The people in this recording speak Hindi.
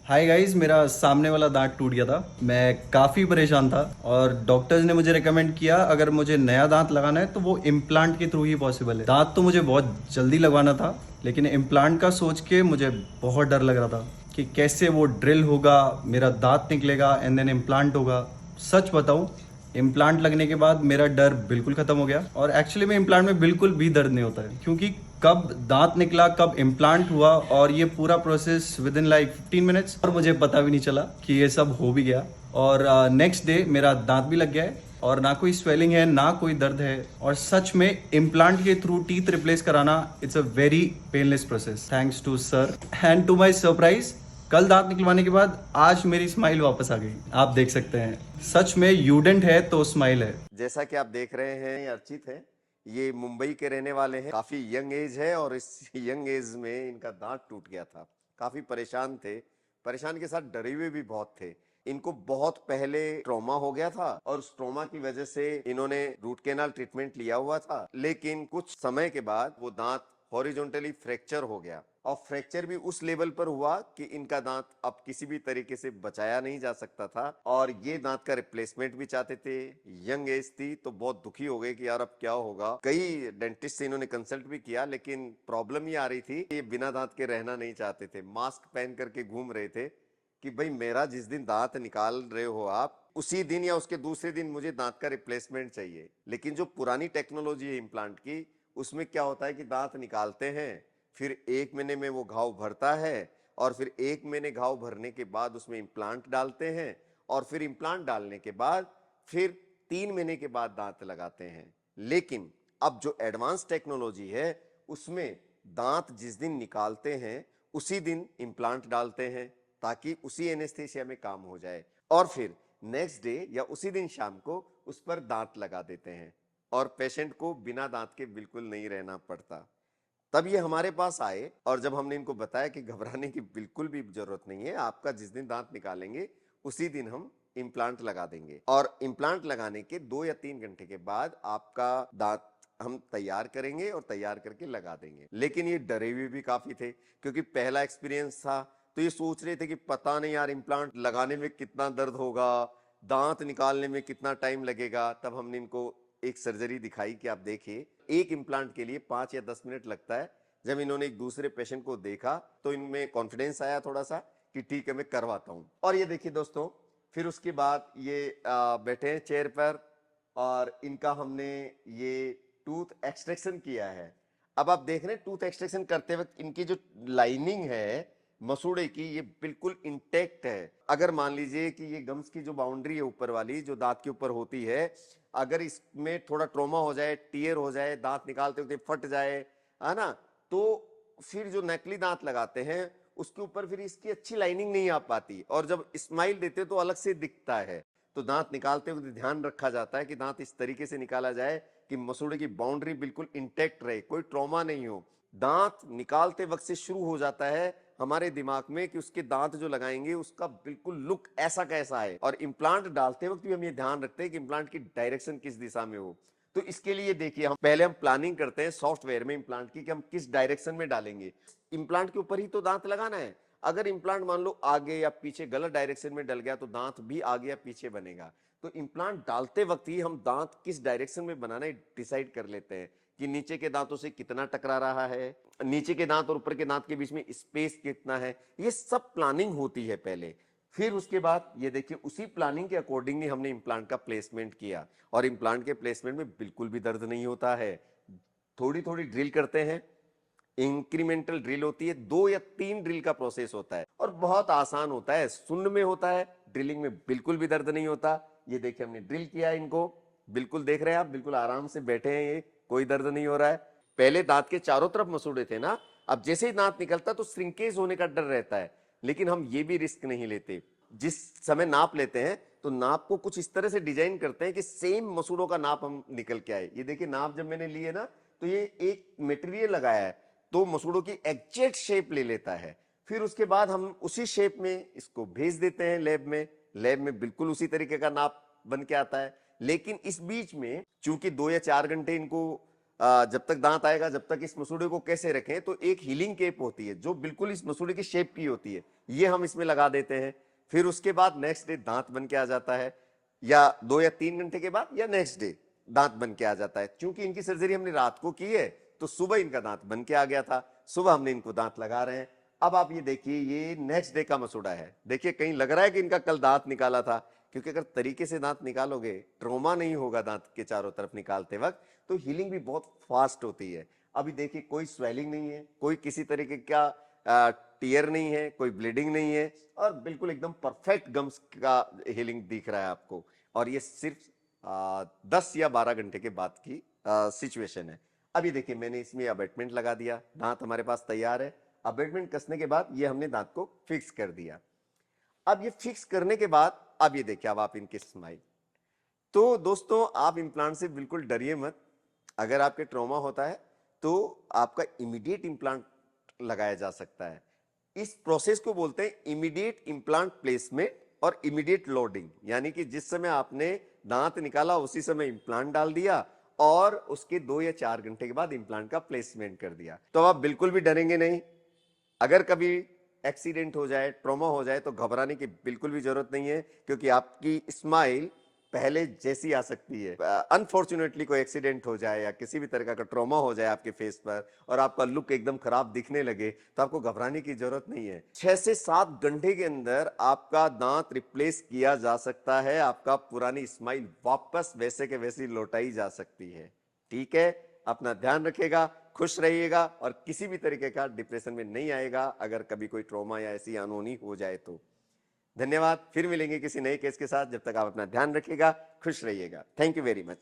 हाय गाइस, मेरा सामने वाला दांत टूट गया था। मैं काफ़ी परेशान था और डॉक्टर्स ने मुझे रेकमेंड किया अगर मुझे नया दांत लगाना है तो वो इम्प्लांट के थ्रू ही पॉसिबल है। दांत तो मुझे बहुत जल्दी लगवाना था, लेकिन इम्प्लांट का सोच के मुझे बहुत डर लग रहा था कि कैसे वो ड्रिल होगा, मेरा दांत निकलेगा एंड देन इम्प्लांट होगा। सच बताऊं, इम्प्लांट लगने के बाद मेरा डर बिल्कुल खत्म हो गया और एक्चुअली में इम्प्लांट में बिल्कुल भी दर्द नहीं होता है, क्योंकि कब दांत निकला कब इम्प्लांट हुआ और ये पूरा process with in like 15 minutes, और मुझे पता भी नहीं चला कि ये सब हो भी गया। और नेक्स्ट डे मेरा दांत भी लग गया है और ना कोई स्वेलिंग है ना कोई दर्द है। और सच में इम्प्लांट के थ्रू टीथ रिप्लेस कराना it's a very painless process, thanks to sir. And to my surprise, कल दांत निकलवाने के बाद आज मेरी स्माइल वापस आ गई, आप देख सकते हैं। सच में यूडेंट है तो स्माइल है। जैसा कि आप देख रहे हैं, ये अर्चित है। ये मुंबई के रहने वाले हैं। काफी यंग एज है और इस यंग एज में इनका दांत टूट गया था। काफी परेशान थे। परेशान के साथ डरे हुए भी बहुत थे। इनको बहुत पहले ट्रॉमा हो गया था और उस ट्रॉमा की वजह से इन्होंने रूट कैनाल ट्रीटमेंट लिया हुआ था, लेकिन कुछ समय के बाद वो दांत हॉरिजॉन्टली फ्रैक्चर हो गया और फ्रैक्चर भी उस लेवल पर हुआ कि इनका दांत अब किसी भी तरीके से बचाया नहीं जा सकता था और ये दांत का रिप्लेसमेंट भी चाहते थे। यंग एज थी तो बहुत दुखी हो गए कि यार अब क्या होगा। कई डेंटिस्ट से इन्होंने कंसल्ट भी किया, लेकिन प्रॉब्लम ये आ रही थी कि ये बिना दांत के रहना नहीं चाहते थे। मास्क पहन करके घूम रहे थे कि भाई मेरा जिस दिन दांत निकाल रहे हो आप, उसी दिन या उसके दूसरे दिन मुझे दांत का रिप्लेसमेंट चाहिए। लेकिन जो पुरानी टेक्नोलॉजी है इम्प्लांट की, उसमें क्या होता है कि दांत निकालते हैं, फिर 1 महीने में वो घाव भरता है और फिर 1 महीने घाव भरने के बाद उसमें इम्प्लांट डालते हैं और फिर इम्प्लांट डालने के बाद फिर 3 महीने के बाद दांत लगाते हैं। लेकिन अब जो एडवांस टेक्नोलॉजी है उसमें दांत जिस दिन निकालते हैं उसी दिन इम्प्लांट डालते हैं ताकि उसी एनेस्थेसिया में काम हो जाए और फिर नेक्स्ट डे या उसी दिन शाम को उस पर दांत लगा देते हैं और पेशेंट को बिना दांत के बिल्कुल नहीं रहना पड़ता। तब ये हमारे पास आए और जब हमने इनको बताया कि घबराने की बिल्कुल भी जरूरत नहीं है, आपका जिस दिन दांत निकालेंगे उसी दिन हम इम्प्लांट लगा देंगे और इम्प्लांट लगाने के 2 या 3 घंटे के बाद आपका दांत हम तैयार करेंगे और तैयार करके लगा देंगे। लेकिन ये डरे हुए भी काफी थे क्योंकि पहला एक्सपीरियंस था, तो ये सोच रहे थे कि पता नहीं यार इम्प्लांट लगाने में कितना दर्द होगा, दांत निकालने में कितना टाइम लगेगा। तब हमने इनको एक सर्जरी दिखाई कि आप देखिए, एक इम्प्लांट के लिए 5 या 10 मिनट लगता है। जब इन्होंने एक दूसरे पेशेंट को देखा तो इनमें कॉन्फिडेंस आया थोड़ा सा कि ठीक है मैं करवाता हूं। और ये देखिए दोस्तों, फिर उसके बाद ये बैठे हैं चेयर पर और इनका हमने ये टूथ एक्सट्रैक्शन किया है। अब आप देख रहे हैं टूथ एक्सट्रैक्शन करते वक्त इनकी जो लाइनिंग है मसूड़े की, ये बिल्कुल इंटेक्ट है। अगर मान लीजिए कि ये गम्स की जो बाउंड्री है ऊपर वाली जो दांत के ऊपर होती है, अगर इसमें थोड़ा ट्रोमा हो जाए, टीयर हो जाए, दांत निकालते वक्त फट जाए, है ना, तो फिर जो नकली दांत लगाते हैं उसके ऊपर फिर इसकी अच्छी लाइनिंग नहीं आ पाती और जब स्माइल देते तो अलग से दिखता है। तो दांत निकालते वक्त ध्यान रखा जाता है कि दांत इस तरीके से निकाला जाए कि मसूड़े की बाउंड्री बिल्कुल इंटेक्ट रहे, कोई ट्रॉमा नहीं हो। दांत निकालते वक्त से शुरू हो जाता है हमारे दिमाग में कि उसके दांत जो लगाएंगे उसका बिल्कुल लुक ऐसा कैसा है, और इम्प्लांट डालते वक्त भी हम ये ध्यान रखते हैं कि इम्प्लांट की डायरेक्शन किस दिशा में हो। तो इसके लिए देखिए, हम पहले प्लानिंग करते हैं सॉफ्टवेयर में इम्प्लांट की कि हम किस डायरेक्शन में डालेंगे। इम्प्लांट के ऊपर ही तो दांत लगाना है। अगर इम्प्लांट मान लो आगे या पीछे गलत डायरेक्शन में डल गया तो दांत भी आगे या पीछे बनेगा। तो इम्प्लांट डालते वक्त ही हम दांत किस डायरेक्शन में बनाना है डिसाइड कर लेते हैं कि नीचे के दांतों से कितना टकरा रहा है, नीचे के दांत और ऊपर के दांत के बीच में स्पेस कितना है। ये सब प्लानिंग होती है पहले। फिर उसके बाद ये देखिए, उसी प्लानिंग के अकॉर्डिंगली हमने इम्प्लांट का प्लेसमेंट किया और इम्प्लांट के प्लेसमेंट में बिल्कुल भी दर्द नहीं होता है। थोड़ी थोड़ी ड्रिल करते हैं, इंक्रीमेंटल ड्रिल होती है, 2 या 3 ड्रिल का प्रोसेस होता है और बहुत आसान होता है, शून्य में होता है, ड्रिलिंग में बिल्कुल भी दर्द नहीं होता। ये देखिए हमने ड्रिल किया इनको, बिल्कुल देख रहे हैं आप, बिल्कुल आराम से बैठे हैं, ये कोई दर्द नहीं हो रहा है। पहले दांत के चारों तरफ मसूड़े थे ना, अब जैसे ही दांत निकलता तो श्रिंकेज होने का डर रहता है, लेकिन हम ये भी रिस्क नहीं लेते। जिस समय नाप लेते हैं तो नाप को कुछ इस तरह से डिजाइन करते हैं कि सेम मसूड़ों का नाप हम निकल के आए। ये देखिए नाप जब मैंने लिए ना, तो ये एक मटेरियल लगाया है तो मसूड़ों की एग्जैक्ट शेप ले लेता है। फिर उसके बाद हम उसी शेप में इसको भेज देते हैं लैब में। लैब में बिल्कुल उसी तरीके का नाप बन के आता है। लेकिन इस बीच में चूंकि 2 या 4 घंटे इनको जब तक दांत आएगा, जब तक इस मसूड़े को कैसे रखें, तो एक हीलिंग केप होती है जो बिल्कुल इस मसूड़े की शेप की होती है, ये हम इसमें लगा देते हैं। फिर उसके बाद नेक्स्ट डे दांत बन के आ जाता है, या 2 या 3 घंटे के बाद, या नेक्स्ट डे दांत बन के आ जाता है। क्योंकि इनकी सर्जरी हमने रात को की है, तो सुबह इनका दांत बन के आ गया था, सुबह हमने इनको दांत लगा रहे हैं। अब आप ये देखिए, ये नेक्स्ट डे का मसूड़ा है। देखिए कहीं लग रहा है कि इनका कल दांत निकाला था, क्योंकि अगर तरीके से दांत निकालोगे, ट्रोमा नहीं होगा दांत के चारों तरफ निकालते वक्त, तो हीलिंग भी बहुत फास्ट होती है। अभी देखिए कोई स्वेलिंग नहीं है, कोई किसी तरीके का टीयर नहीं है, कोई ब्लीडिंग नहीं है, और बिल्कुल एकदम परफेक्ट गम्स का हीलिंग दिख रहा है आपको। और ये सिर्फ 10 या 12 घंटे के बाद की सिचुएशन है। अभी देखिए मैंने इसमें अबेटमेंट लगा दिया, दांत हमारे पास तैयार है। अबेटमेंट कसने के बाद ये हमने दांत को फिक्स कर दिया। अब ये फिक्स करने के बाद अब ये देखिए, अब आप इनकी स्माइल। तो दोस्तों आप इम्प्लांट से बिल्कुल डरिए मत। अगर आपके ट्रॉमा होता है तो आपका इमीडिएट इम्प्लांट लगाया जा सकता है। इस प्रोसेस को बोलते हैं इमीडिएट इम्प्लांट प्लेसमेंट और इमीडिएट लोडिंग, यानी कि जिस समय आपने दांत निकाला उसी समय इम्प्लांट डाल दिया और उसके 2 या 4 घंटे के बाद इम्प्लांट का प्लेसमेंट कर दिया। तो आप बिल्कुल भी डरेंगे नहीं। अगर कभी एक्सीडेंट हो जाए, ट्रॉमा हो जाए, तो घबराने की बिल्कुल भी जरूरत नहीं है, क्योंकि आपकी स्माइल पहले जैसी आ सकती है। अनफॉर्चुनेटली कोई एक्सीडेंट हो जाए या किसी भी तरह का ट्रॉमा हो जाए आपके फेस पर और आपका लुक एकदम खराब दिखने लगे, तो आपको घबराने की जरूरत नहीं है। 6 से 7 घंटे के अंदर आपका दांत रिप्लेस किया जा सकता है, आपका पुरानी स्माइल वापस वैसे के वैसी लौटाई जा सकती है। ठीक है, अपना ध्यान रखिएगा, खुश रहिएगा और किसी भी तरीके का डिप्रेशन में नहीं आएगा अगर कभी कोई ट्रॉमा या ऐसी अनहोनी हो जाए तो। धन्यवाद, फिर मिलेंगे किसी नए केस के साथ। जब तक आप अपना ध्यान रखिएगा, खुश रहिएगा। Thank you very much.